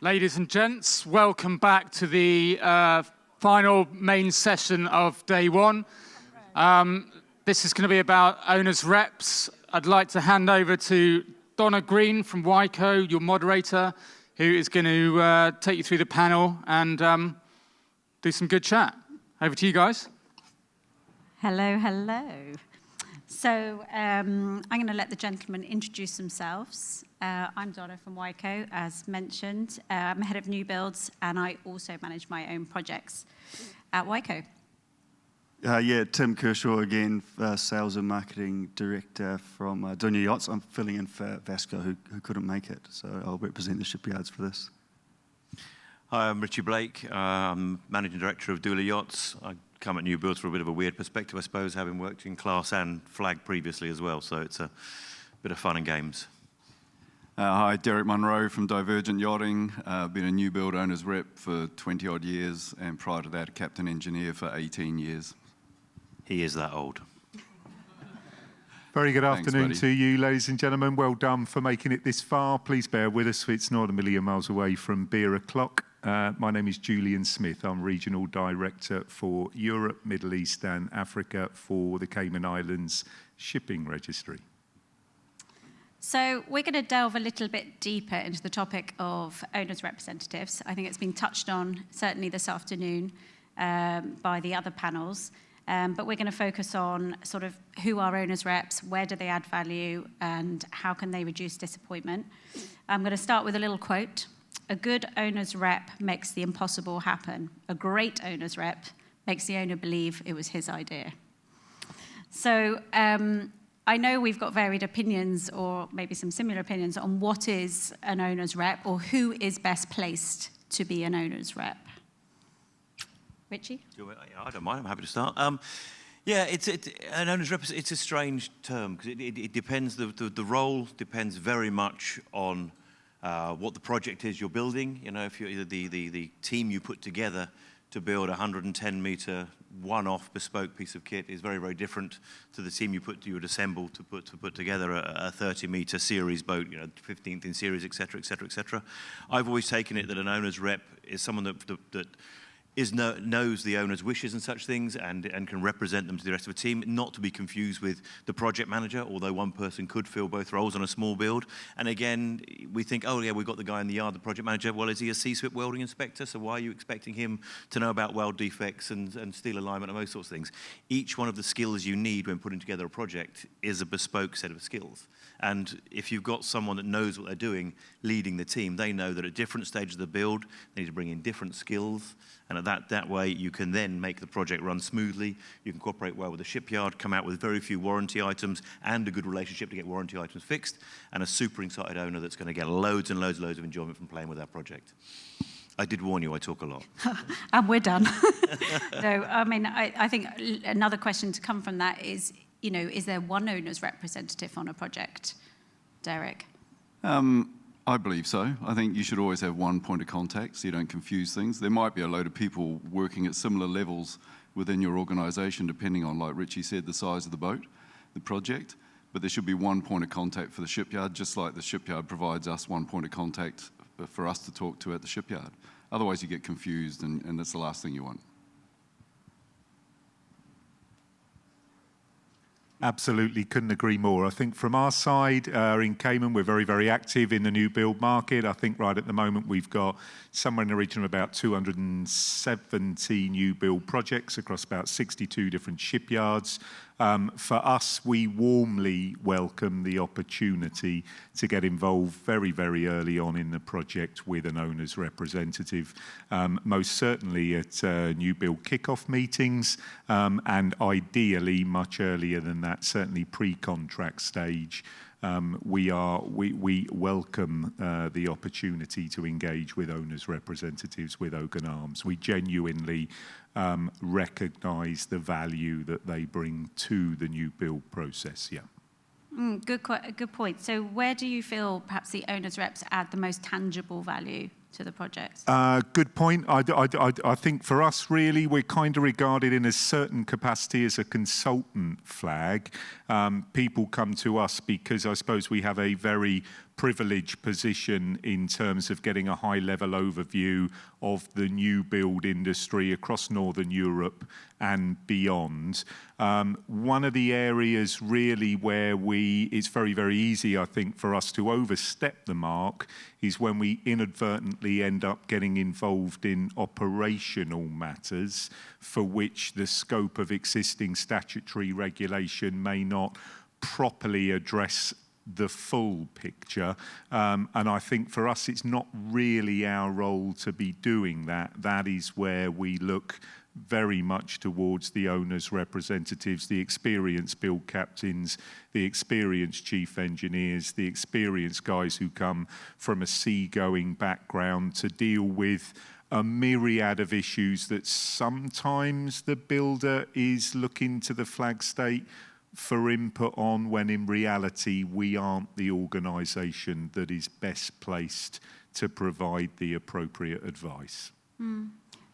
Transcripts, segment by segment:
Ladies and gents, welcome back to the final main session of day one. This is going to be about owners' reps. I'd like to hand over to Donna Green from WICO, your moderator, who is going to take you through the panel and do some good chat. Over to you guys. Hello, hello. So I'm going to let the gentlemen introduce themselves. I'm Donna from WICO, as mentioned. I'm head of new builds, and I also manage my own projects at WICO. Tim Kershaw again, Sales and Marketing Director from Dunya Yachts. I'm filling in for Vasco, who couldn't make it, so I'll represent the shipyards for this. Hi, I'm Richie Blake. I'm Managing Director of Dohle Yachts. I come at new builds from a bit of a weird perspective, I suppose, having worked in class and flag previously as well, so it's a bit of fun and games. Hi, Derek Munro from Divergent Yachting. Been a new build owner's rep for 20 odd years, and prior to that, a captain engineer for 18 years. He is that old. Very good afternoon buddy. to you, ladies and gentlemen. Well done for making it this far. Please bear with us. It's not a million miles away from beer o'clock. My name is Julian Smith. I'm Regional Director for Europe, Middle East and Africa for the Cayman Islands Shipping Registry. So we're going to delve a little bit deeper into the topic of owners' representatives. I think it's been touched on, certainly this afternoon, by the other panels. But we're going to focus on sort of who are owners' reps, where do they add value, and how can they reduce disappointment. I'm going to start with a little quote. A good owner's rep makes the impossible happen. A great owner's rep makes the owner believe it was his idea. So I know we've got varied opinions, or maybe some similar opinions, on what is an owner's rep, or who is best placed to be an owner's rep. Richie? I don't mind, I'm happy to start. An owner's rep, it's a strange term, because it depends, the role depends very much on what the project is you're building. You know, if you're the team you put together to build a 110-meter one-off bespoke piece of kit is very, very different to the team you would assemble to put together a 30-meter series boat, you know, 15th in series, et cetera, et cetera, et cetera. I've always taken it that an owner's rep is someone that knows the owner's wishes and such things and can represent them to the rest of the team, not to be confused with the project manager, although one person could fill both roles on a small build. And again, we think, oh yeah, we've got the guy in the yard, the project manager. Well, is he a C-suite welding inspector? So why are you expecting him to know about weld defects and steel alignment and those sorts of things? Each one of the skills you need when putting together a project is a bespoke set of skills. And if you've got someone that knows what they're doing leading the team, they know that at different stages of the build, they need to bring in different skills. And at that way, you can then make the project run smoothly. You can cooperate well with the shipyard, come out with very few warranty items and a good relationship to get warranty items fixed, and a super excited owner that's going to get loads and loads of enjoyment from playing with our project. I did warn you, I talk a lot. And we're done. No, I mean, I think another question to come from that is, you know, is there one owner's representative on a project? Derek? I believe so. I think you should always have one point of contact so you don't confuse things. There might be a load of people working at similar levels within your organisation, depending on, like Richie said, the size of the boat, the project. But there should be one point of contact for the shipyard, just like the shipyard provides us one point of contact for us to talk to at the shipyard. Otherwise you get confused, and that's the last thing you want. Absolutely, couldn't agree more. I think from our side in Cayman, we're very, very active in the new build market. I think right at the moment we've got somewhere in the region of about 270 new build projects across about 62 different shipyards. For us, we warmly welcome the opportunity to get involved very, very early on in the project with an owner's representative, most certainly at new build kickoff meetings, and ideally much earlier than that, certainly pre-contract stage. We welcome the opportunity to engage with owners' representatives with open arms. We genuinely recognise the value that they bring to the new build process. Yeah. Good point. So where do you feel perhaps the owners' reps add the most tangible value to the project? Good point. I think for us, really, we're kind of regarded in a certain capacity as a consultant flag. People come to us because I suppose we have a very privileged position in terms of getting a high-level overview of the new build industry across Northern Europe and beyond. One of the areas really where it's very, very easy, I think, for us to overstep the mark is when we inadvertently end up getting involved in operational matters for which the scope of existing statutory regulation may not properly address the full picture. And I think for us, it's not really our role to be doing that. That is where we look very much towards the owners' representatives, the experienced build captains, the experienced chief engineers, the experienced guys who come from a seagoing background to deal with a myriad of issues that sometimes the builder is looking to the flag state for input on, when in reality we aren't the organisation that is best placed to provide the appropriate advice.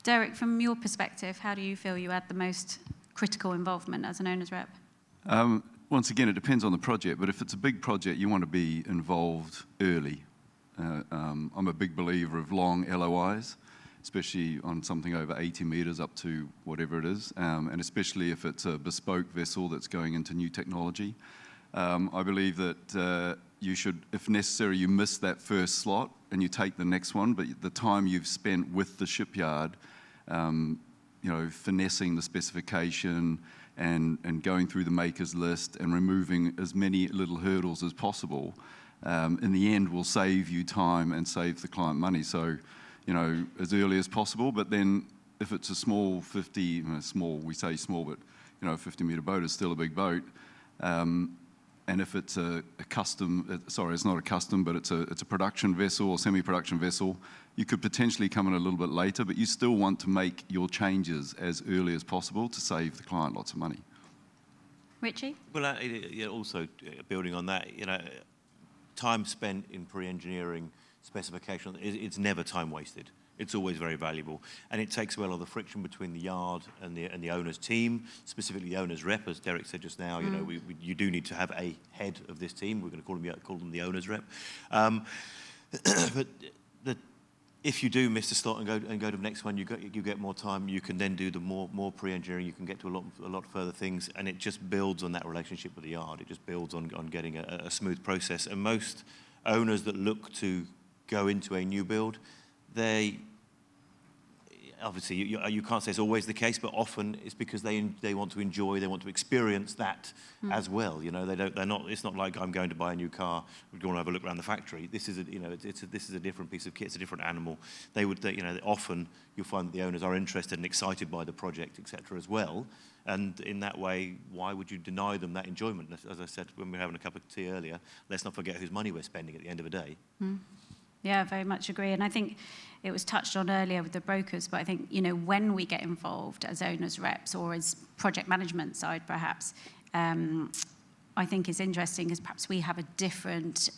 Derek, from your perspective, how do you feel you had the most critical involvement as an owner's rep? Once again, it depends on the project, but if it's a big project, you want to be involved early. I'm a big believer of long LOIs, especially on something over 80 metres up to whatever it is, and especially if it's a bespoke vessel that's going into new technology. I believe that you should, if necessary, you miss that first slot and you take the next one, but the time you've spent with the shipyard, finessing the specification and going through the maker's list and removing as many little hurdles as possible, in the end will save you time and save the client money. So, as early as possible, but then if it's a small 50, we say small, but a 50-metre boat is still a big boat. And if it's a custom, it's not a custom, but it's a production vessel or semi-production vessel, you could potentially come in a little bit later, but you still want to make your changes as early as possible to save the client lots of money. Richie? Well, also building on that, time spent in pre-engineering specification, it's never time wasted. It's always very valuable, and it takes away a lot of the friction between the yard and the owner's team, specifically the owner's rep, as Derek said just now. You do need to have a head of this team. We're going to call them the owner's rep. But if you do miss the slot and go to the next one, you get more time. You can then do the more pre-engineering. You can get to a lot further things, and it just builds on that relationship with the yard. It just builds on getting a smooth process. And most owners that look to go into a new build, they obviously you can't say it's always the case, but often it's because they want to enjoy, they want to experience that as well. They're not. It's not like I'm going to buy a new car. We're going to have a look around the factory. This is this is a different piece of kit. It's a different animal. Often you'll find that the owners are interested and excited by the project, etc. as well. And in that way, why would you deny them that enjoyment? As I said when we were having a cup of tea earlier, let's not forget whose money we're spending at the end of the day. Yeah, very much agree. And I think it was touched on earlier with the brokers, but I think, when we get involved as owners' reps or as project management side, perhaps, I think is interesting because perhaps we have a different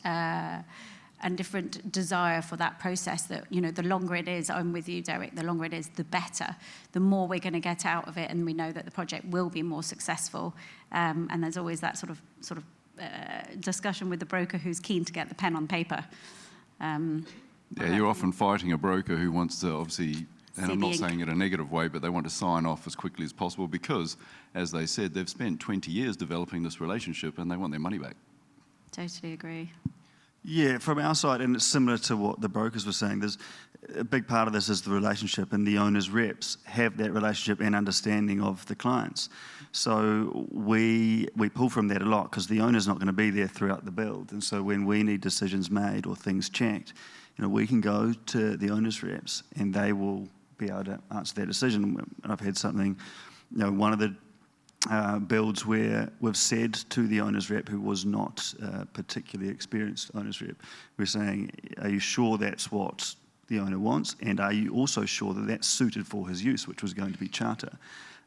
desire for that process that, the longer it is, I'm with you, Derek, the longer it is, the better. The more we're going to get out of it, and we know that the project will be more successful. And there's always that sort of discussion with the broker who's keen to get the pen on paper. You're often fighting a broker who wants to obviously, and I'm not saying it in a negative way, but they want to sign off as quickly as possible because, as they said, they've spent 20 years developing this relationship and they want their money back. Totally agree. Yeah, from our side, and it's similar to what the brokers were saying, there's a big part of this is the relationship, and the owners' reps have that relationship and understanding of the clients. So we pull from that a lot because the owner's not going to be there throughout the build. And so when we need decisions made or things checked, we can go to the owners' reps and they will be able to answer that decision. I've had something, one of the builds where we've said to the owner's rep, who was not particularly experienced owner's rep, we're saying, are you sure that's what the owner wants? And are you also sure that that's suited for his use, which was going to be charter?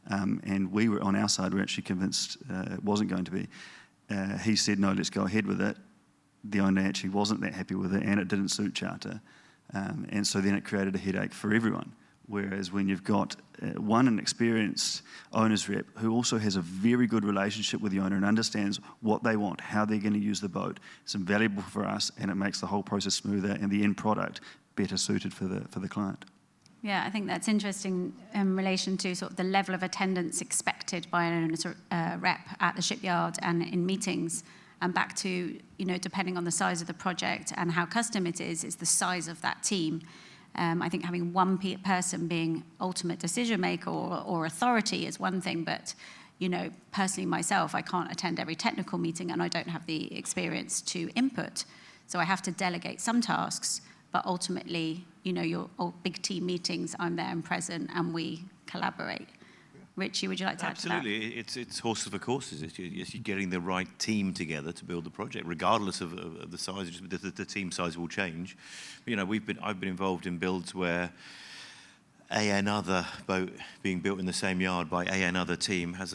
And we were, on our side, we're actually convinced it wasn't going to be. He said, no, let's go ahead with it. The owner actually wasn't that happy with it, and it didn't suit charter. And so then it created a headache for everyone. Whereas when you've got an experienced owner's rep who also has a very good relationship with the owner and understands what they want, how they're going to use the boat, it's invaluable for us, and it makes the whole process smoother and the end product better suited for the client. Yeah, I think that's interesting in relation to sort of the level of attendance expected by an owner's rep at the shipyard and in meetings, and back to, depending on the size of the project and how custom it is the size of that team. I think having one person being ultimate decision maker or authority is one thing, but personally myself, I can't attend every technical meeting and I don't have the experience to input. So I have to delegate some tasks, but ultimately, your big team meetings, I'm there and present and we collaborate. Richie, would you like to add to that? Absolutely, it's horses for courses. You're getting the right team together to build the project, regardless of the size. The team size will change. I've been involved in builds where another boat being built in the same yard by another team has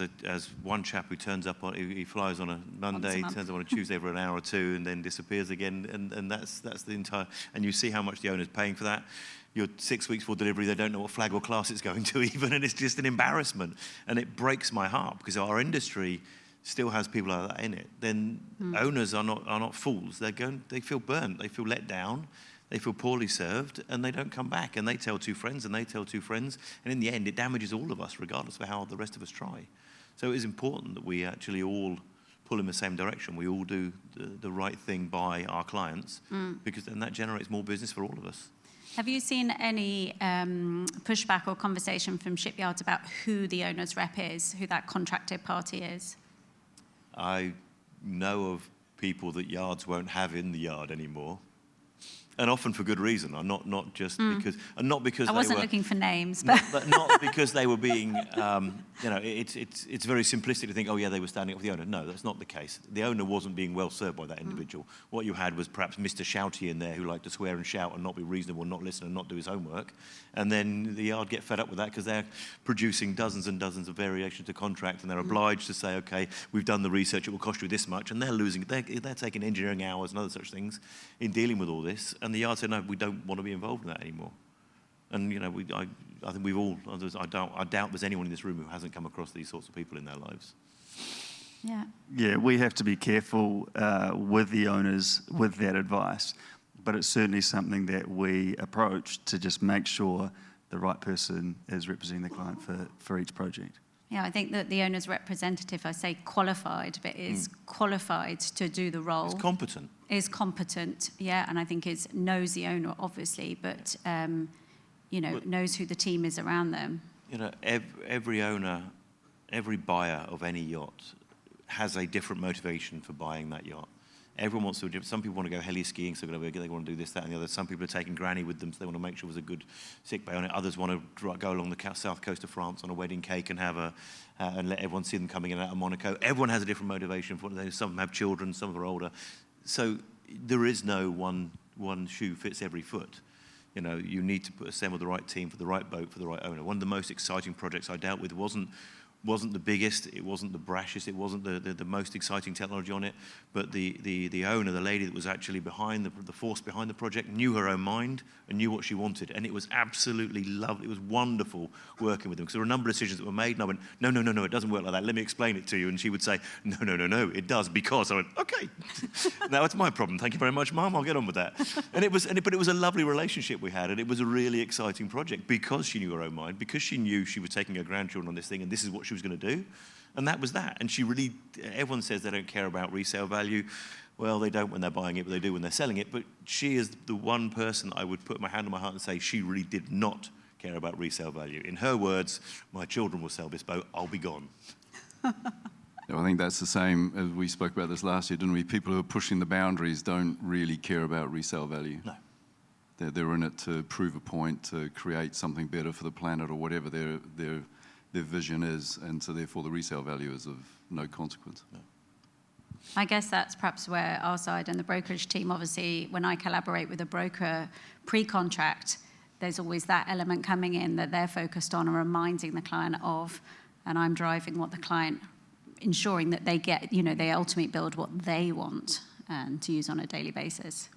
one chap who turns up he flies on a Monday, turns up on a Tuesday for an hour or two, and then disappears again. And that's the entire. And you see how much the owner's paying for that. You're 6 weeks before delivery, they don't know what flag or class it's going to even, and it's just an embarrassment. And it breaks my heart because our industry still has people like that in it. Then owners are not fools. They feel burnt, they feel let down, they feel poorly served, and they don't come back. And they tell two friends, and they tell two friends, and in the end, it damages all of us, regardless of how the rest of us try. So it is important that we actually all pull in the same direction. We all do the right thing by our clients, because then that generates more business for all of us. Have you seen any pushback or conversation from shipyards about who the owner's rep is, who that contracted party is? I know of people that yards won't have in the yard anymore. And often for good reason, not just because, and not because I wasn't looking for names, but not because they were being, it's very simplistic to think, oh yeah, they were standing up for the owner. No, that's not the case. The owner wasn't being well served by that individual. What you had was perhaps Mr. Shouty in there who liked to swear and shout and not be reasonable, not listen and not do his homework. And then the yard get fed up with that because they're producing dozens and dozens of variations to contract, and they're obliged to say, okay, we've done the research, it will cost you this much, and they're taking engineering hours and other such things in dealing with all this. And the yard said, no, we don't want to be involved in that anymore. And I think we've all. I doubt there's anyone in this room who hasn't come across these sorts of people in their lives. Yeah, we have to be careful with the owners with that advice, but it's certainly something that we approach to just make sure the right person is representing the client for each project. Yeah, I think that the owner's representative, I say qualified, but is qualified to do the role. It's competent. Is competent, yeah, and I think knows the owner, obviously, but, knows who the team is around them. Every owner, every buyer of any yacht has a different motivation for buying that yacht. Everyone wants to. Some people want to go heli skiing, so they want to do this, that, and the other. Some people are taking granny with them, so they want to make sure there's a good sick bay on it. Others want to go along the south coast of France on a wedding cake and have and let everyone see them coming in and out of Monaco. Everyone has a different motivation for it. Some have children, some are older. So there is no one shoe fits every foot. You need to assemble the right team for the right boat for the right owner. One of the most exciting projects I dealt with wasn't the biggest, it wasn't the brashest, it wasn't the most exciting technology on it, but the owner, the lady that was actually behind the force behind the project, knew her own mind and knew what she wanted, and it was absolutely lovely. It was wonderful working with them, because there were a number of decisions that were made, and I went, no, it doesn't work like that, let me explain it to you, and she would say, no, it does, because. I went, okay, now it's my problem, thank you very much, Mum, I'll get on with that. But it was a lovely relationship we had, and it was a really exciting project, because she knew her own mind, because she knew she was taking her grandchildren on this thing, and this is what she was going to do, and that was that. And she really, everyone says they don't care about resale value. Well, they don't when they're buying it, but they do when they're selling it. But she is the one person I would put my hand on my heart and say she really did not care about resale value. In her words, my children will sell this boat, I'll be gone. I think that's the same as we spoke about this last year, didn't we? People who are pushing the boundaries don't really care about resale value. No. They're in it to prove a point, to create something better for the planet or whatever their vision is, and so therefore the resale value is of no consequence. No. I guess that's perhaps where our side and the brokerage team, obviously, when I collaborate with a broker pre-contract, there's always that element coming in that they're focused on and reminding the client of, and I'm driving what the client, ensuring that they get, they ultimately build what they want and to use on a daily basis.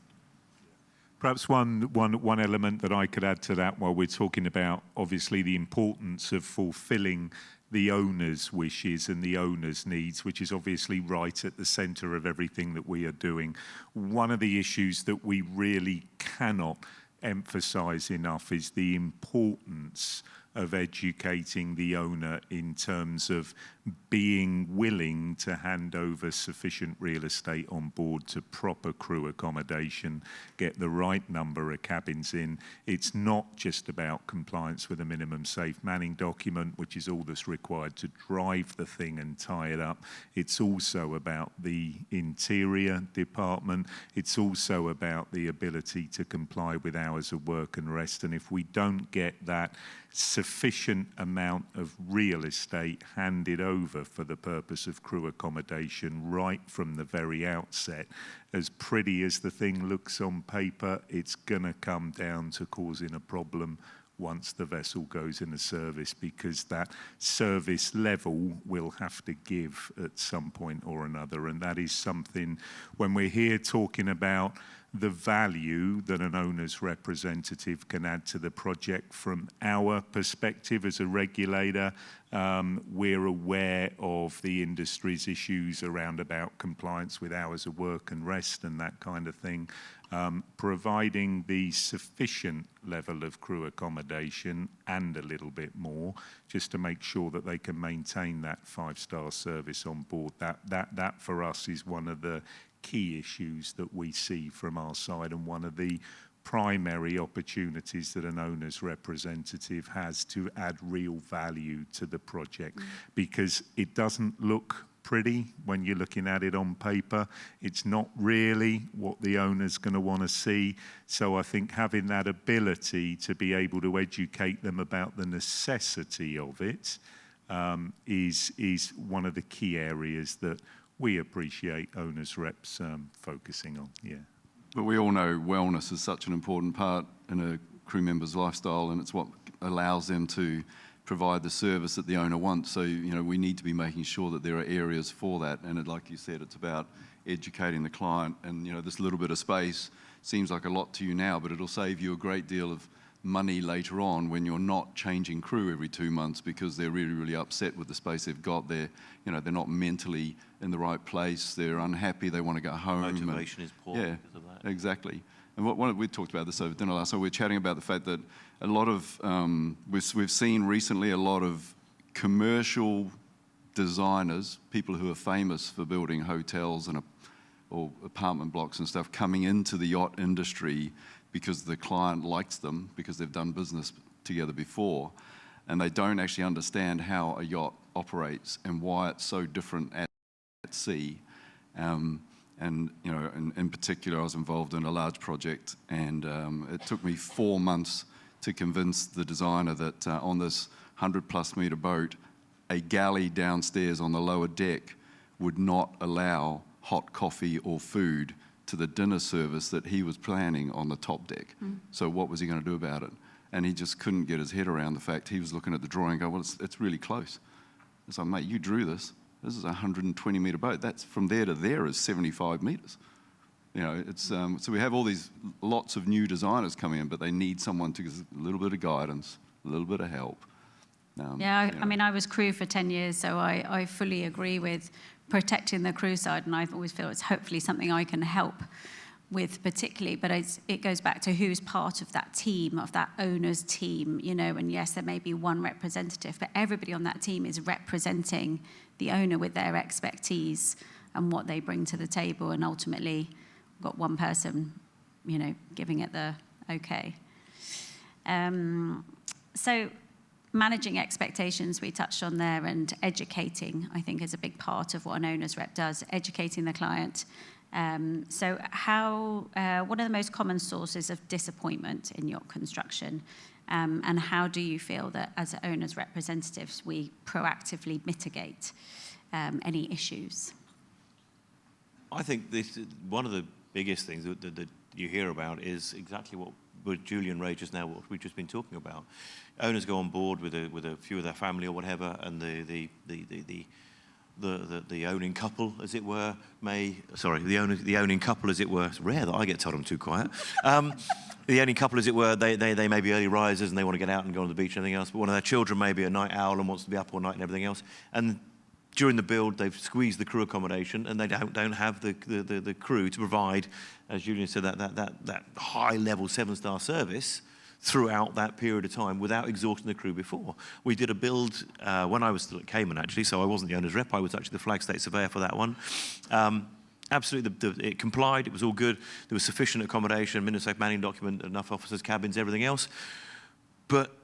Perhaps one element that I could add to that while we're talking about, obviously, the importance of fulfilling the owner's wishes and the owner's needs, which is obviously right at the centre of everything that we are doing. One of the issues that we really cannot emphasise enough is the importance of educating the owner in terms of being willing to hand over sufficient real estate on board to proper crew accommodation, get the right number of cabins in. It's not just about compliance with a minimum safe manning document, which is all that's required to drive the thing and tie it up. It's also about the interior department. It's also about the ability to comply with hours of work and rest. And if we don't get that sufficient amount of real estate handed over for the purpose of crew accommodation right from the very outset, as pretty as the thing looks on paper, it's going to come down to causing a problem once the vessel goes into service, because that service level will have to give at some point or another. And that is something, when we're here talking about the value that an owner's representative can add to the project from our perspective as a regulator, we're aware of the industry's issues around about compliance with hours of work and rest and that kind of thing. Providing the sufficient level of crew accommodation and a little bit more, just to make sure that they can maintain that 5-star service on board. That for us is one of the key issues that we see from our side, and one of the primary opportunities that an owner's representative has to add real value to the project, because it doesn't look pretty when you're looking at it on paper. It's not really what the owner's going to want to see. So I think having that ability to be able to educate them about the necessity of it is one of the key areas that we appreciate owners' reps focusing on. Yeah. But we all know wellness is such an important part in a crew member's lifestyle, and it's what allows them to provide the service that the owner wants. So, we need to be making sure that there are areas for that. And like you said, it's about educating the client. And, this little bit of space seems like a lot to you now, but it'll save you a great deal of money later on when you're not changing crew every 2 months because they're really, really upset with the space they've got. They're not mentally in the right place. They're unhappy. They want to go home. Motivation is poor because of that. Exactly. And we talked about this over dinner last night. We were chatting about the fact that a lot of, we've seen recently a lot of commercial designers, people who are famous for building hotels and or apartment blocks and stuff, coming into the yacht industry because the client likes them, because they've done business together before, and they don't actually understand how a yacht operates and why it's so different at sea. And in particular, I was involved in a large project, and it took me 4 months to convince the designer that on this 100+ meter boat, a galley downstairs on the lower deck would not allow hot coffee or food to the dinner service that he was planning on the top deck. So what was he going to do about it? And he just couldn't get his head around the fact. He was looking at the drawing and going, well, it's really close. It's like, mate, you drew this. This is a 120 meter boat. That's from there to there is 75 meters. So we have all these lots of new designers coming in, but they need someone to give a little bit of guidance, a little bit of help. I mean, I was crew for 10 years, so I fully agree with protecting the crew side, and I always feel it's hopefully something I can help with particularly, but it goes back to who's part of that team, of that owner's team, and yes, there may be one representative, but everybody on that team is representing the owner with their expertise and what they bring to the table, and ultimately we've got one person, giving it the okay. So managing expectations we touched on there, and educating, I think, is a big part of what an owner's rep does, educating the client. So what are the most common sources of disappointment in yacht construction? And how do you feel that as owners' representatives we proactively mitigate any issues? I think one of the biggest things that you hear about is exactly what Julian raised just now, what we've just been talking about. Owners go on board with a few of their family or whatever, and the the owning couple, as it were, the owning couple, as it were. It's rare that I get told I'm too quiet. The owning couple, as it were, they may be early risers and they want to get out and go on the beach and everything else, but one of their children may be a night owl and wants to be up all night and everything else. And during the build, they've squeezed the crew accommodation and they don't have the crew to provide, as Julian said, that high-level 7-star service throughout that period of time without exhausting the crew before. We did a build when I was still at Cayman, actually, so I wasn't the owner's rep. I was actually the flag state surveyor for that one. Absolutely, it complied. It was all good. There was sufficient accommodation, minimum safe manning document, enough officers' cabins, everything else. But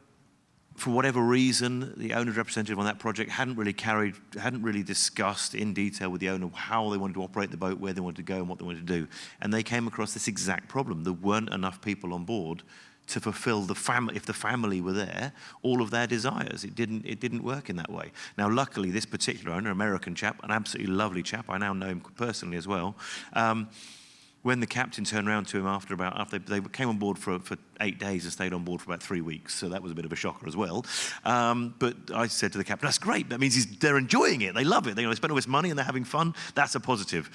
for whatever reason, the owner's representative on that project hadn't really discussed in detail with the owner how they wanted to operate the boat, where they wanted to go, and what they wanted to do. And they came across this exact problem. There weren't enough people on board to fulfill if the family were there, all of their desires. It didn't work in that way. Now, luckily, this particular owner, American chap, an absolutely lovely chap, I now know him personally as well. When the captain turned around to him after they came on board for 8 days and stayed on board for about 3 weeks, so that was a bit of a shocker as well. But I said to the captain, "That's great. That means they're enjoying it. They love it. They spend all this money and they're having fun. That's a positive."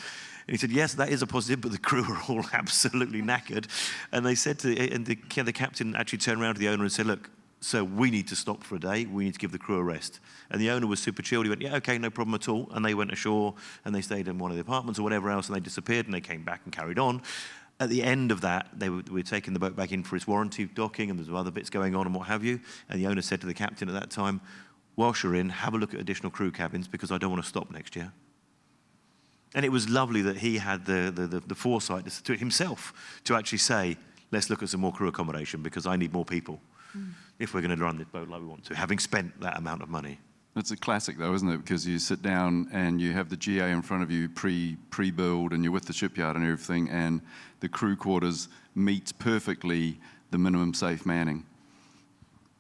And he said, "Yes, that is a positive, but the crew are all absolutely knackered." And they said the captain actually turned around to the owner and said, "Look, so we need to stop for a day. We need to give the crew a rest." And the owner was super chilled. He went, "Yeah, okay, no problem at all." And they went ashore and they stayed in one of the apartments or whatever else, and they disappeared and they came back and carried on. At the end of that, they were taking the boat back in for its warranty docking, and there's other bits going on and what have you. And the owner said to the captain at that time, "Whilst you're in, have a look at additional crew cabins because I don't want to stop next year." And it was lovely that he had the foresight to himself to actually say, "Let's look at some more crew accommodation because I need more people if we're going to run this boat like we want to," having spent that amount of money. It's a classic though, isn't it? Because you sit down and you have the GA in front of you pre-build and you're with the shipyard and everything, and the crew quarters meets perfectly the minimum safe manning.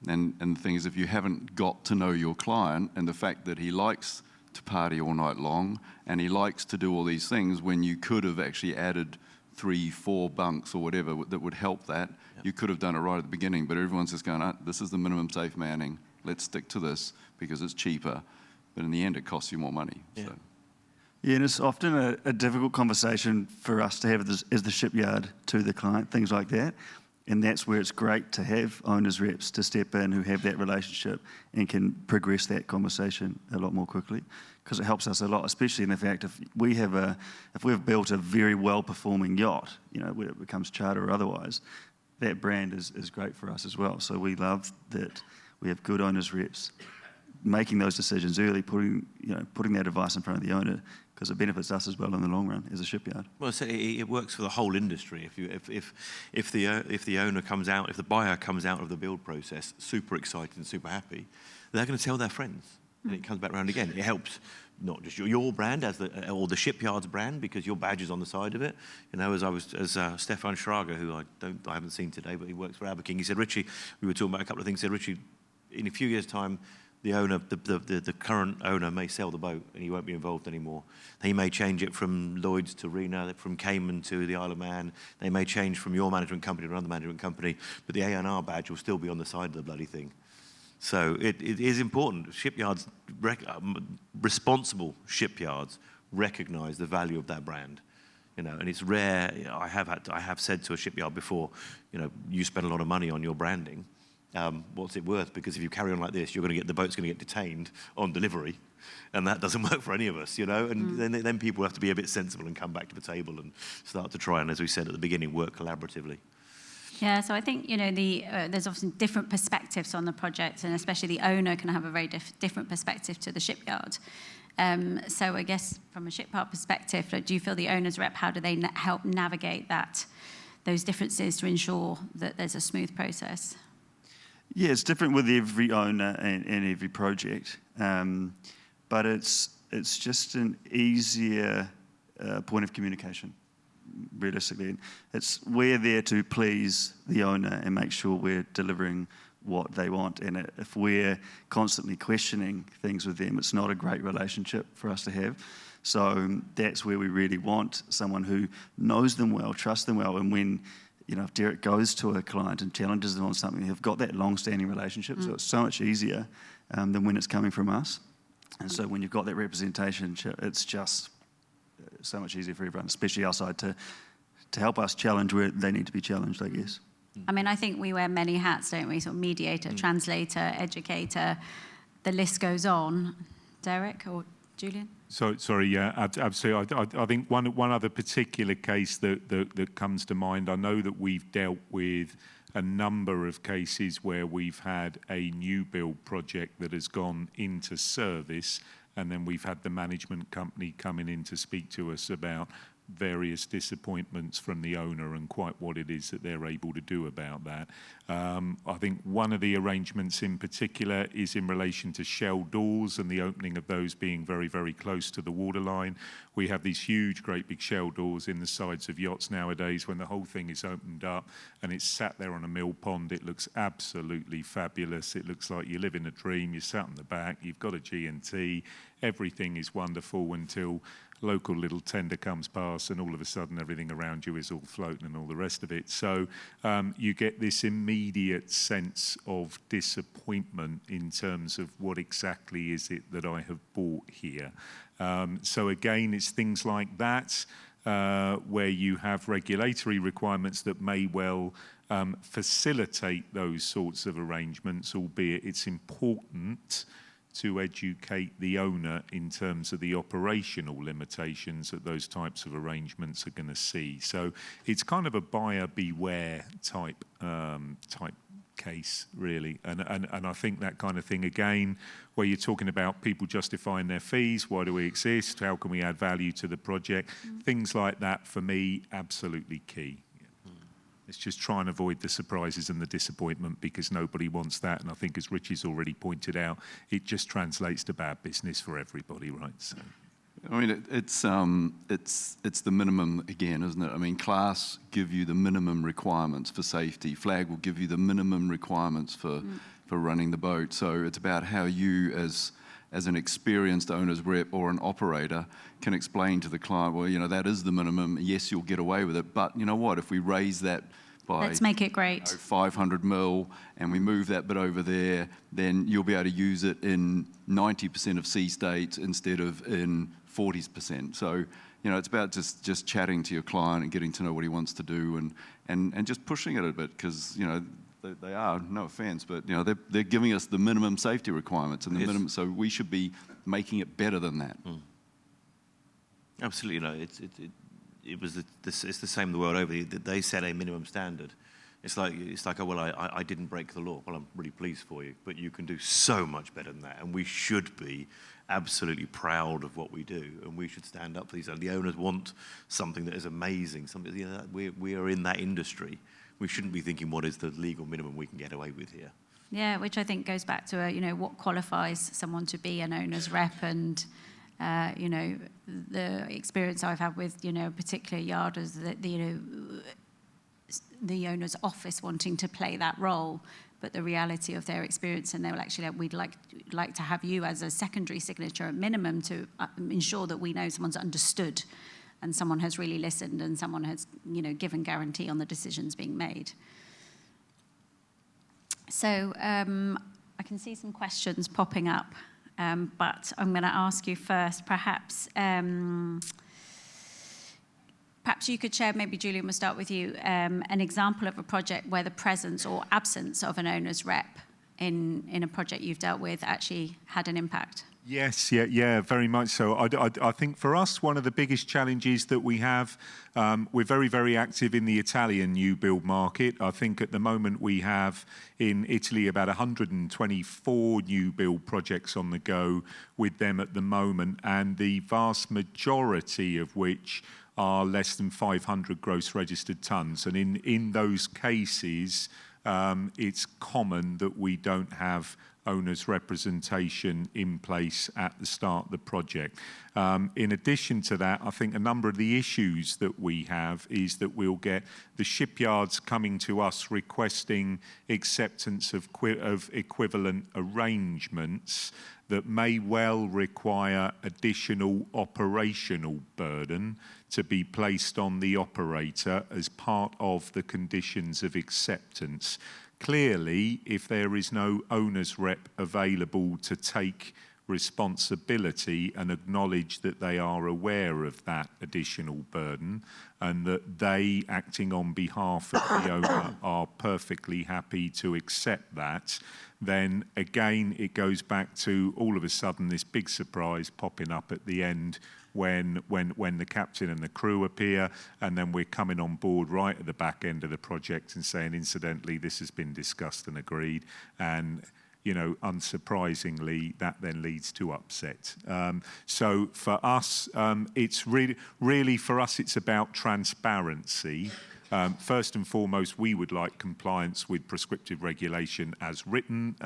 And the thing is, if you haven't got to know your client and the fact that he likes to party all night long and he likes to do all these things, when you could have actually added 3-4 bunks or whatever that would help that, you could have done it right at the beginning. But everyone's just going, "This is the minimum safe manning. Let's stick to this because it's cheaper." But in the end, it costs you more money. Yeah. So. Yeah, and it's often a difficult conversation for us to have as the shipyard to the client, things like that. And that's where it's great to have owners' reps to step in who have that relationship and can progress that conversation a lot more quickly, because it helps us a lot, especially in the fact if we've built a very well-performing yacht, whether it becomes charter or otherwise, that brand is great for us as well. So we love that we have good owners' reps making those decisions early, putting that advice in front of the owner, because it benefits us as well in the long run as a shipyard. Well, so it works for the whole industry. If the owner comes out, if the buyer comes out of the build process super excited and super happy, they're going to tell their friends, and it comes back around again. It helps not just your brand or the shipyard's brand, because your badge is on the side of it. As Stefan Schrager, who I haven't seen today, but he works for King. He said, "Richie," we were talking about a couple of things. He said, "Richie, in a few years' time, the current owner may sell the boat and he won't be involved anymore. He may change it from Lloyd's to Rena, from Cayman to the Isle of Man. They may change from your management company to another management company, but the A&R badge will still be on the side of the bloody thing." So it is important. Shipyards, responsible shipyards, recognise the value of that brand. And it's rare. I have said to a shipyard before, "You spend a lot of money on your branding. What's it worth? Because if you carry on like this, the boat's going to get detained on delivery, and that doesn't work for any of us, And then people have to be a bit sensible and come back to the table and start to try and, as we said at the beginning, work collaboratively. Yeah, so I think, there's obviously different perspectives on the project, and especially the owner can have a very different perspective to the shipyard. So I guess from a shipyard perspective, do you feel the owner's rep, how do they help navigate those differences to ensure that there's a smooth process? Yeah, it's different with every owner and every project, but it's just an easier point of communication, realistically. We're there to please the owner and make sure we're delivering what they want, and if we're constantly questioning things with them, it's not a great relationship for us to have. So that's where we really want someone who knows them well, trusts them well, and when if Derek goes to a client and challenges them on something, they've got that long-standing relationship, so it's so much easier than when it's coming from us. And so when you've got that representation, it's just so much easier for everyone, especially our side, to help us challenge where they need to be challenged, I guess. I mean, I think we wear many hats, don't we? Sort of mediator, translator, educator, the list goes on. Derek or Julian? Sorry, yeah, absolutely. I think one other particular case that comes to mind, I know that we've dealt with a number of cases where we've had a new build project that has gone into service, and then we've had the management company coming in to speak to us about various disappointments from the owner and quite what it is that they're able to do about that. I think one of the arrangements in particular is in relation to shell doors and the opening of those being very, very close to the waterline. We have these huge, great big shell doors in the sides of yachts nowadays. When the whole thing is opened up and it's sat there on a mill pond, it looks absolutely fabulous. It looks like you live in a dream. You're sat on the back, you've got a G&T, everything is wonderful until local little tender comes past and all of a sudden everything around you is all floating and all the rest of it. So you get this immediate sense of disappointment in terms of what exactly is it that I have bought here. So again, it's things like that where you have regulatory requirements that may well facilitate those sorts of arrangements, albeit it's important to educate the owner in terms of the operational limitations that those types of arrangements are going to see. So it's kind of a buyer beware type case, really. And I think that kind of thing, again, where you're talking about people justifying their fees, why do we exist, how can we add value to the project, things like that, for me, absolutely key. It's just try and avoid the surprises and the disappointment, because nobody wants that. And I think, as Richie's already pointed out, it just translates to bad business for everybody, right? So. I mean, it's the minimum again, isn't it? I mean, class give you the minimum requirements for safety. Flag will give you the minimum requirements for running the boat. So it's about how you, as an experienced owner's rep or an operator, can explain to the client, well, you know, that is the minimum. Yes, you'll get away with it, but you know what? If we raise that by, let's make it great, 500 mil, and we move that bit over there, then you'll be able to use it in 90% of sea states instead of in 40%. So, you know, it's about just chatting to your client and getting to know what he wants to do, and just pushing it a bit, because, you know, they are, no offense, but, you know, they're giving us the minimum safety requirements and the minimum, so we should be making it better than that. Absolutely, no. It's the same the world over. They set a minimum standard. It's like, oh, well, I didn't break the law. Well, I'm really pleased for you, but you can do so much better than that, and we should be absolutely proud of what we do, and we should stand up for these. The owners want something that is amazing. Something, you know, we are in that industry. We shouldn't be thinking, what is the legal minimum we can get away with here? Yeah, which I think goes back to, you know, what qualifies someone to be an owner's rep, and, you know, the experience I've had with, you know, a particular yard is that, you know, the owner's office wanting to play that role, but the reality of their experience, and they will actually, we'd like to have you as a secondary signature at minimum to ensure that we know someone's understood and someone has really listened and someone has, you know, given guarantee on the decisions being made. So I can see some questions popping up, but I'm going to ask you first, perhaps you could share, maybe Julian, we'll start with you, an example of a project where the presence or absence of an owner's rep in a project you've dealt with actually had an impact. Yes, yeah, very much so. I think for us, one of the biggest challenges that we have, we're very, very active in the Italian new build market. I think at the moment we have in Italy about 124 new build projects on the go with them at the moment, and the vast majority of which are less than 500 gross registered tonnes. And in those cases, it's common that we don't have owners' representation in place at the start of the project. In addition to that, I think a number of the issues that we have is that we'll get the shipyards coming to us requesting acceptance of equivalent arrangements that may well require additional operational burden to be placed on the operator as part of the conditions of acceptance. Clearly, if there is no owner's rep available to take responsibility and acknowledge that they are aware of that additional burden and that they, acting on behalf of the owner, are perfectly happy to accept that, then again it goes back to all of a sudden this big surprise popping up at the end when the captain and the crew appear, and then we're coming on board right at the back end of the project and saying, incidentally, this has been discussed and agreed, and unsurprisingly, that then leads to upset. So for us, it's really for us, it's about transparency. First and foremost, we would like compliance with prescriptive regulation as written.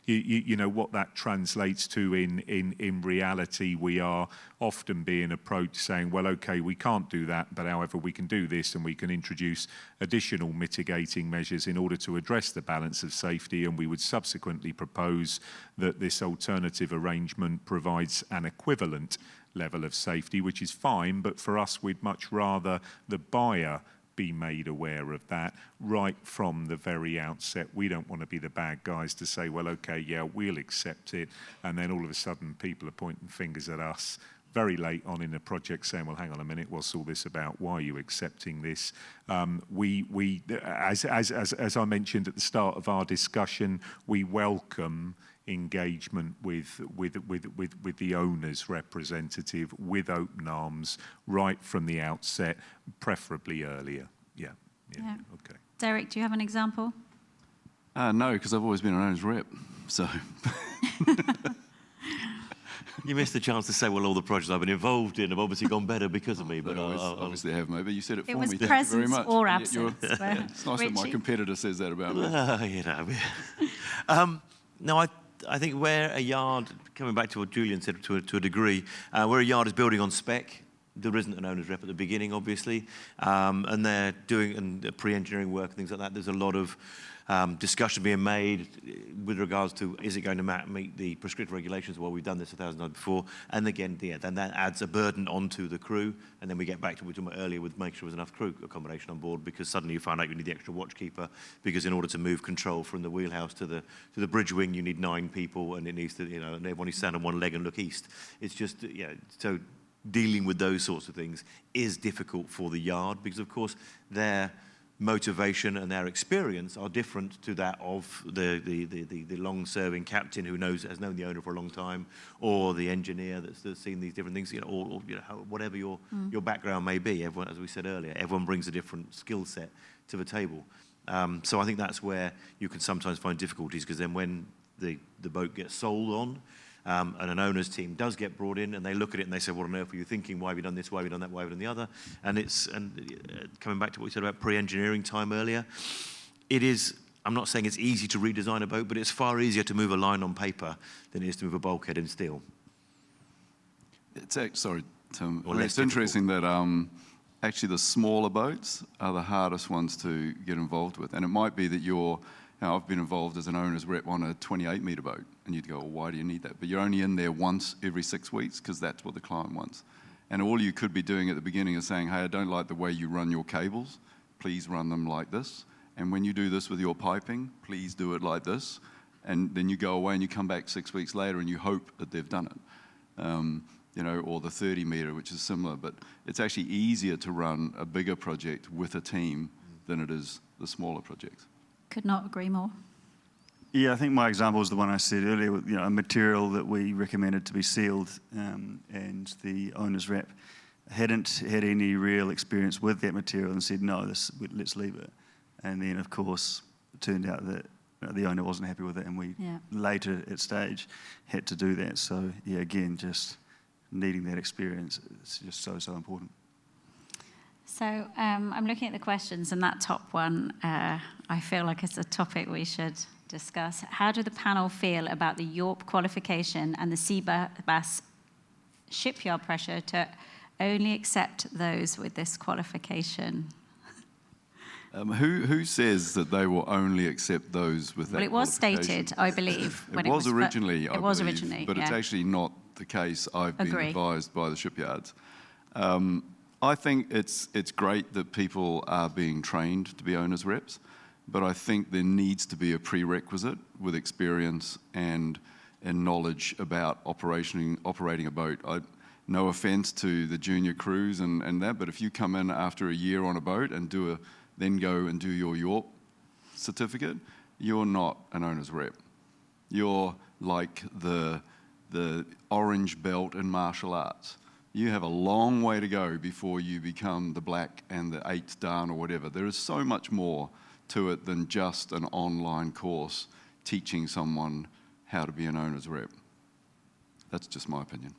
What that translates to in reality, we are often being approached saying, well, okay, we can't do that, but however, we can do this and we can introduce additional mitigating measures in order to address the balance of safety, and we would subsequently propose that this alternative arrangement provides an equivalent level of safety, which is fine, but for us, we'd much rather the buyer be made aware of that right from the very outset. We don't want to be the bad guys to say, well, okay, yeah, we'll accept it, and then all of a sudden people are pointing fingers at us very late on in the project saying, well, hang on a minute, what's all this about? Why are you accepting this? As I mentioned at the start of our discussion, we welcome engagement with the owner's representative with open arms right from the outset, preferably earlier. Yeah. Okay. Derek, do you have an example? No, because I've always been an owner's rep, so. You missed the chance to say, well, all the projects I've been involved in have obviously gone better because of me. But obviously have, maybe. You said it for It me. was Thank you very presence much. or absence. It's nice that my Richie? competitor says that about me. No, I think where a yard, coming back to what Julian said to a degree, where a yard is building on spec, there isn't an owner's rep at the beginning, obviously, and they're doing pre-engineering work and things like that. There's a lot of discussion being made with regards to, is it going to meet the prescriptive regulations? Well, we've done this 1,000 times before. And again, then that adds a burden onto the crew. And then we get back to what we were talking about earlier with making sure there's enough crew accommodation on board, because suddenly you find out you need the extra watchkeeper, because in order to move control from the wheelhouse to the bridge wing, you need 9 people, and it needs to, and everyone needs to stand on one leg and look east. It's just, so dealing with those sorts of things is difficult for the yard, because of course their motivation and their experience are different to that of the long-serving captain who has known the owner for a long time, or the engineer that's seen these different things, or whatever your background may be. Everyone, as we said earlier, everyone brings a different skill set to the table. So I think that's where you can sometimes find difficulties, because then when the boat gets sold on, and an owner's team does get brought in, and they look at it and they say, what on earth were you thinking? Why have you done this? Why have you done that? Why have you done the other? And coming back to what we said about pre-engineering time earlier, it is, I'm not saying it's easy to redesign a boat, but it's far easier to move a line on paper than it is to move a bulkhead in steel. Sorry, Tim. Or less it's interesting that actually the smaller boats are the hardest ones to get involved with. And it might be that I've been involved as an owner's rep on a 28-metre boat, and you'd go, well, why do you need that? But you're only in there once every 6 weeks, because that's what the client wants. And all you could be doing at the beginning is saying, hey, I don't like the way you run your cables. Please run them like this. And when you do this with your piping, please do it like this. And then you go away and you come back 6 weeks later and you hope that they've done it. Or the 30-metre, which is similar. But it's actually easier to run a bigger project with a team than it is the smaller projects. Could not agree more. Yeah, I think my example is the one I said earlier, with, a material that we recommended to be sealed, and the owner's rep hadn't had any real experience with that material and said, no, let's leave it. And then, of course, it turned out that the owner wasn't happy with it, and we later at stage had to do that. So, again, just needing that experience is just so important. So I'm looking at the questions, and that top one, I feel like it's a topic we should discuss. How do the panel feel about the York qualification and the Seabass shipyard pressure to only accept those with this qualification? Who says that they will only accept those with that? Well, it was qualification? stated, I believe. It was originally, it was originally, but it's actually not the case. I've been advised by the shipyards. I think it's great that people are being trained to be owners' reps. but I think there needs to be a prerequisite with experience and knowledge about operating a boat. No offence to the junior crews and that, but if you come in after a year on a boat and then go and do your York certificate, you're not an owner's rep. You're like the orange belt in martial arts. You have a long way to go before you become the black and the 8th dan or whatever. There is so much more to it than just an online course teaching someone how to be an owner's rep. That's just my opinion.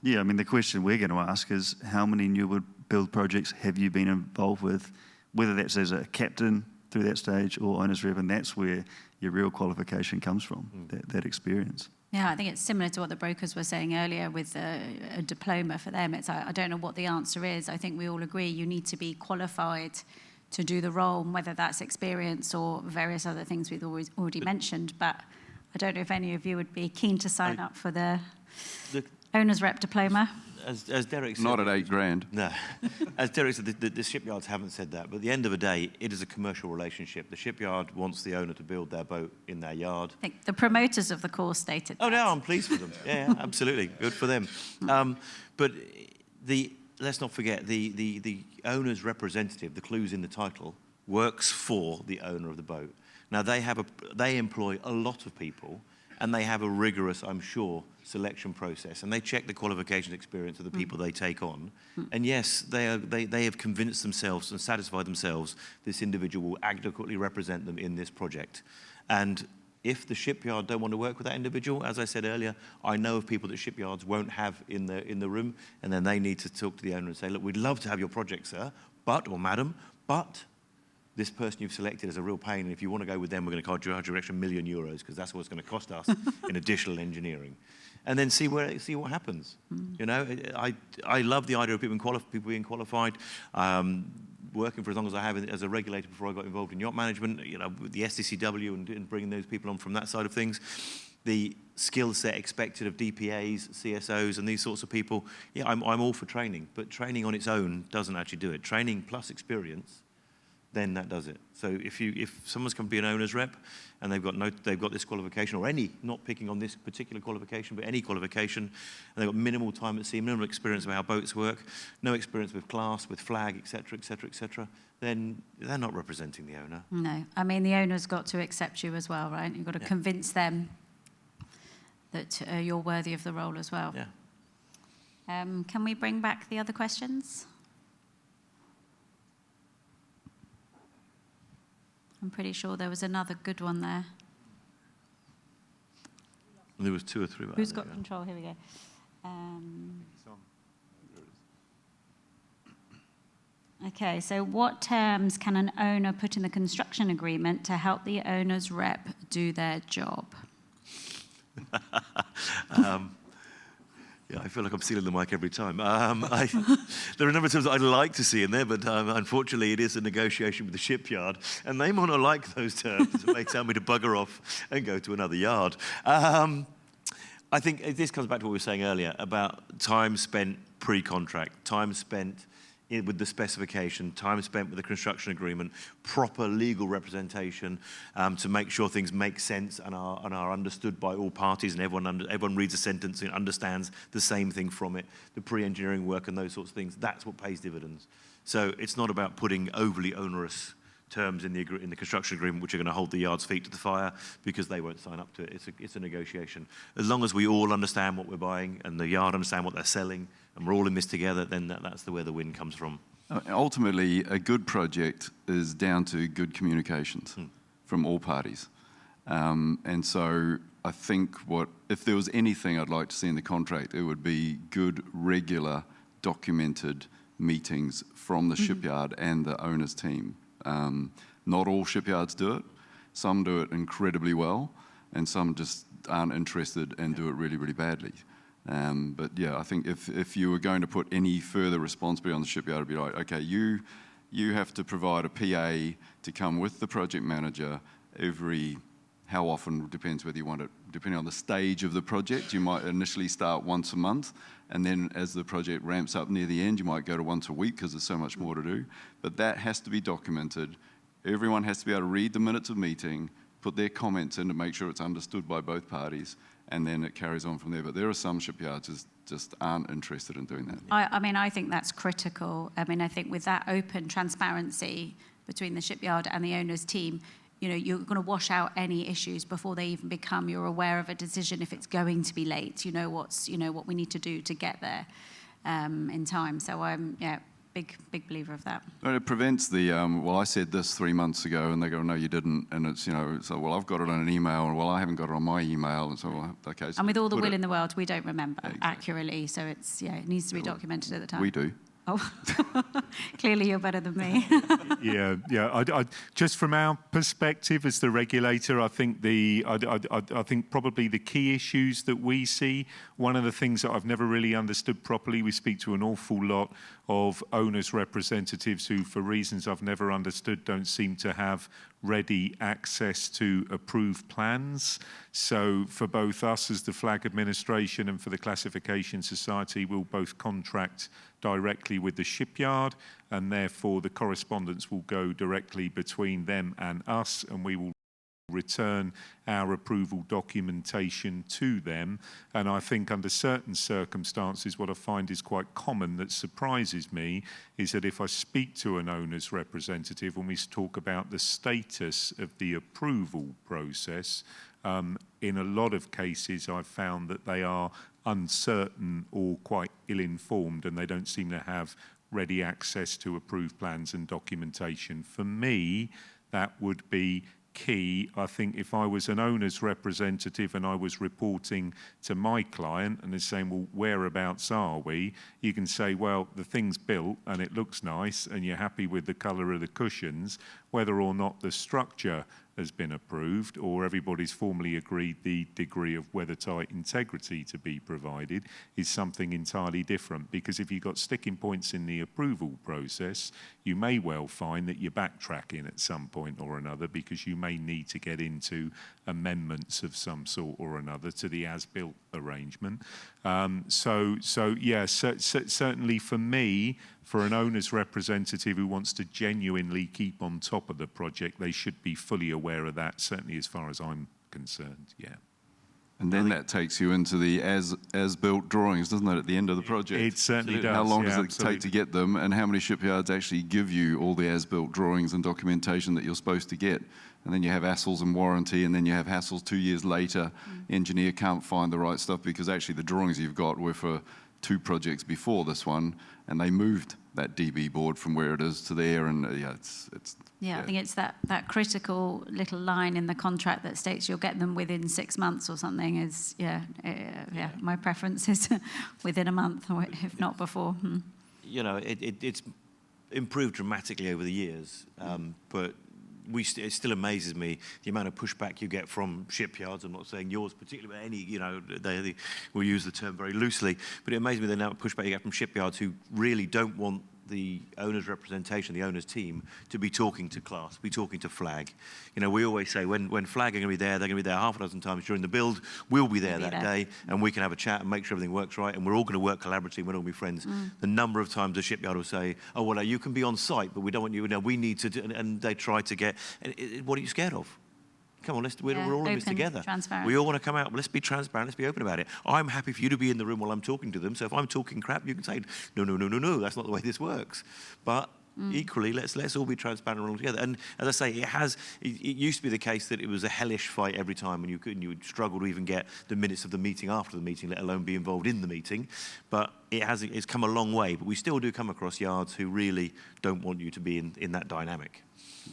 Yeah, I mean, the question we're going to ask is how many new build projects have you been involved with, whether that's as a captain through that stage or owner's rep, and that's where your real qualification comes from, that experience. Yeah, I think it's similar to what the brokers were saying earlier with a diploma for them. It's I don't know what the answer is. I think we all agree you need to be qualified to do the role, whether that's experience or various other things we've already mentioned. But I don't know if any of you would be keen to sign up for the owner's rep diploma. As Derek said, not at $8,000. No, as Derek said, the shipyards haven't said that. But at the end of the day, it is a commercial relationship. The shipyard wants the owner to build their boat in their yard. I think the promoters of the course stated that. Oh no, I'm pleased for them. Yeah, absolutely, good for them. But let's not forget the owner's representative. The clue's in the title. Works for the owner of the boat. Now they employ a lot of people. And they have a rigorous, I'm sure, selection process. And they check the qualification experience of the people they take on. And yes, they have convinced themselves and satisfied themselves this individual will adequately represent them in this project. And if the shipyard don't want to work with that individual, as I said earlier, I know of people that shipyards won't have in the room. And then they need to talk to the owner and say, look, we'd love to have your project, sir, or madam, but this person you've selected is a real pain, and if you want to go with them, we're going to charge you an extra €1 million because that's what it's going to cost us in additional engineering, and then see what happens. You know, I love the idea of people being qualified. Working for as long as I have as a regulator before I got involved in yacht management, you know, with the SDCW and bringing those people on from that side of things. The skill set expected of DPAs, CSOs, and these sorts of people. Yeah, I'm all for training, but training on its own doesn't actually do it. Training plus experience, then that does it. So if someone's come to be an owner's rep and they've got this qualification or any, not picking on this particular qualification, but any qualification, and they've got minimal time at sea, minimal experience of how boats work, no experience with class, with flag, etc., then they're not representing the owner. No, I mean the owner's got to accept you as well, right? You've got to convince them that you're worthy of the role as well. Yeah. Can we bring back the other questions? I'm pretty sure there was another good one there. There was 2 or 3. Who's got control? Here we go. Okay, so what terms can an owner put in the construction agreement to help the owner's rep do their job? Yeah, I feel like I'm stealing the mic every time. There are a number of terms that I'd like to see in there, but unfortunately it is a negotiation with the shipyard, and they might not like those terms. It may tell me to bugger off and go to another yard. I think this comes back to what we were saying earlier about time spent pre-contract, time spent with the specification, time spent with the construction agreement, proper legal representation to make sure things make sense and are understood by all parties, and everyone reads a sentence and understands the same thing from it, the pre-engineering work and those sorts of things. That's what pays dividends. So it's not about putting overly onerous terms in the construction agreement which are going to hold the yard's feet to the fire because they won't sign up to it. It's a negotiation. As long as we all understand what we're buying and the yard understand what they're selling and we're all in this together, then that's where the win comes from. Ultimately, a good project is down to good communications from all parties. And so I think if there was anything I'd like to see in the contract, it would be good, regular, documented meetings from the shipyard and the owner's team. Not all shipyards do it. Some do it incredibly well, and some just aren't interested and do it really, really badly. But yeah, I think if you were going to put any further responsibility on the shipyard, it'd be like, okay, you have to provide a PA to come with the project manager how often depends whether you want it, depending on the stage of the project. You might initially start once a month, and then as the project ramps up near the end, you might go to once a week because there's so much more to do. But that has to be documented Everyone has to be able to read the minutes of meeting, put their comments in to make sure it's understood by both parties, and then it carries on from there. But there are some shipyards just aren't interested in doing that. I mean, I think that's critical. I mean, I think with that open transparency between the shipyard and the owner's team, you know, you're going to wash out any issues before they even become. You're aware of a decision if it's going to be late. You know what we need to do to get there in time. So I'm big believer of that. But it prevents the well, I said this 3 months ago, and they go, no, you didn't, and it's so well, I've got it on an email, and well, I haven't got it on my email, and so well, okay. So and with all the will in the world, we don't remember accurately, so it's it needs to be documented at the time. We do. Oh, clearly you're better than me. Yeah. I just from our perspective as the regulator, I think I think probably the key issues that we see. One of the things that I've never really understood properly. We speak to an awful lot of owners' representatives who, for reasons I've never understood, don't seem to have ready access to approved plans. So for both us as the Flag Administration and for the Classification Society, we'll both contract directly with the shipyard, and therefore the correspondence will go directly between them and us, and we will return our approval documentation to them. And I think under certain circumstances, what I find is quite common that surprises me is that if I speak to an owner's representative when we talk about the status of the approval process, in a lot of cases I've found that they are uncertain or quite ill-informed, and they don't seem to have ready access to approved plans and documentation. For me, that would be key. I think if I was an owner's representative and I was reporting to my client and they're saying, well, whereabouts are we? You can say, well, the thing's built and it looks nice and you're happy with the colour of the cushions. Whether or not the structure has been approved or everybody's formally agreed the degree of weathertight integrity to be provided is something entirely different. Because if you've got sticking points in the approval process, you may well find that you're backtracking at some point or another because you may need to get into amendments of some sort or another to the as-built arrangement. Certainly for me, for an owner's representative who wants to genuinely keep on top of the project, they should be fully aware of that, certainly as far as I'm concerned, yeah. And then that takes you into the as-built drawings, doesn't it, at the end of the project? It certainly does. How long does it take to get them, and how many shipyards actually give you all the as-built drawings and documentation that you're supposed to get? And then you have hassles and warranty, and then you have hassles 2 years later. Engineer can't find the right stuff because actually the drawings you've got were for 2 projects before this one, and they moved that DB board from where it is to there, and it's I think it's that critical little line in the contract that states you'll get them within 6 months or something is, my preference is within a month, or if not before. You know, it's improved dramatically over the years, but it still amazes me the amount of pushback you get from shipyards. I'm not saying yours particularly, but any, you know, they will use the term very loosely, but it amazes me the amount of pushback you get from shipyards who really don't want the owner's representation, the owner's team, to be talking to class, be talking to Flag. You know, we always say when Flag are going to be there, they're going to be there half a dozen times during the build. We'll be there that day, and we can have a chat and make sure everything works right, and we're all going to work collaboratively, we're all going to be friends. The number of times the shipyard will say, oh, well, you can be on site, but we don't want you, we need to do, and they try to get, what are you scared of? Come on, we're all in this together. We all want to come out, but let's be transparent, let's be open about it. I'm happy for you to be in the room while I'm talking to them, so if I'm talking crap, you can say, no, that's not the way this works. But equally, let's all be transparent all together. And as I say, it used to be the case that it was a hellish fight every time, and you would struggle to even get the minutes of the meeting after the meeting, let alone be involved in the meeting. But it's come a long way, but we still do come across yards who really don't want you to be in that dynamic.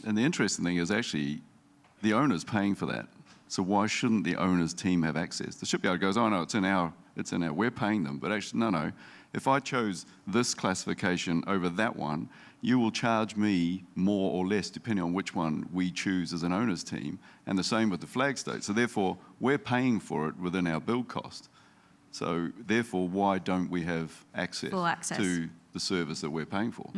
And the interesting thing is actually, the owner's paying for that. So why shouldn't the owner's team have access? The shipyard goes, oh no, it's in our, we're paying them. But actually, no. If I chose this classification over that one, you will charge me more or less depending on which one we choose as an owner's team. And the same with the flag state. So therefore, we're paying for it within our build cost. So therefore, why don't we have access to the service that we're paying for?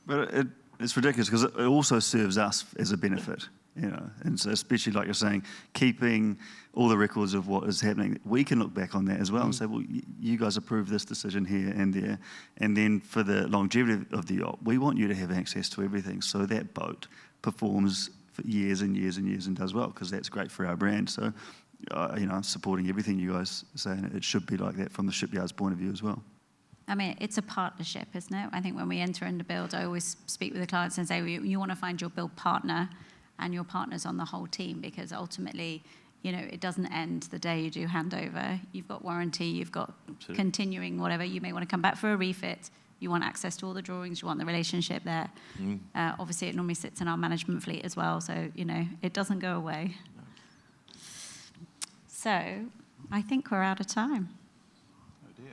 But it's ridiculous because it also serves us as a benefit. You know, and so especially like you're saying, keeping all the records of what is happening, we can look back on that as well and say, well, you guys approved this decision here and there, and then for the longevity of the yacht, we want you to have access to everything. So that boat, performs for years and years and years and does well, because that's great for our brand. So, I'm supporting everything you guys are saying. It should be like that from the shipyard's point of view as well. I mean, it's a partnership, isn't it? I think when we enter into build, I always speak with the clients and say, you want to find your build partner, and your partner's on the whole team, because ultimately, it doesn't end the day you do handover. You've got warranty, you've got continuing whatever. You may want to come back for a refit. You want access to all the drawings, you want the relationship there. Obviously, it normally sits in our management fleet as well, so, it doesn't go away. So, I think we're out of time. Oh dear,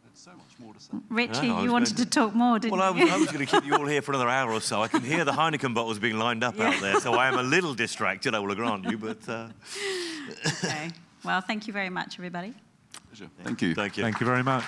there's so much more to say. Richie, you wanted to talk more, didn't you? Well, I was going to keep you all here for another hour or so. I can hear the Heineken bottles being lined up out there, so I am a little distracted, I will grant you, but... Okay. Well, thank you very much, everybody. Pleasure. Thank you. Thank you. Thank you very much.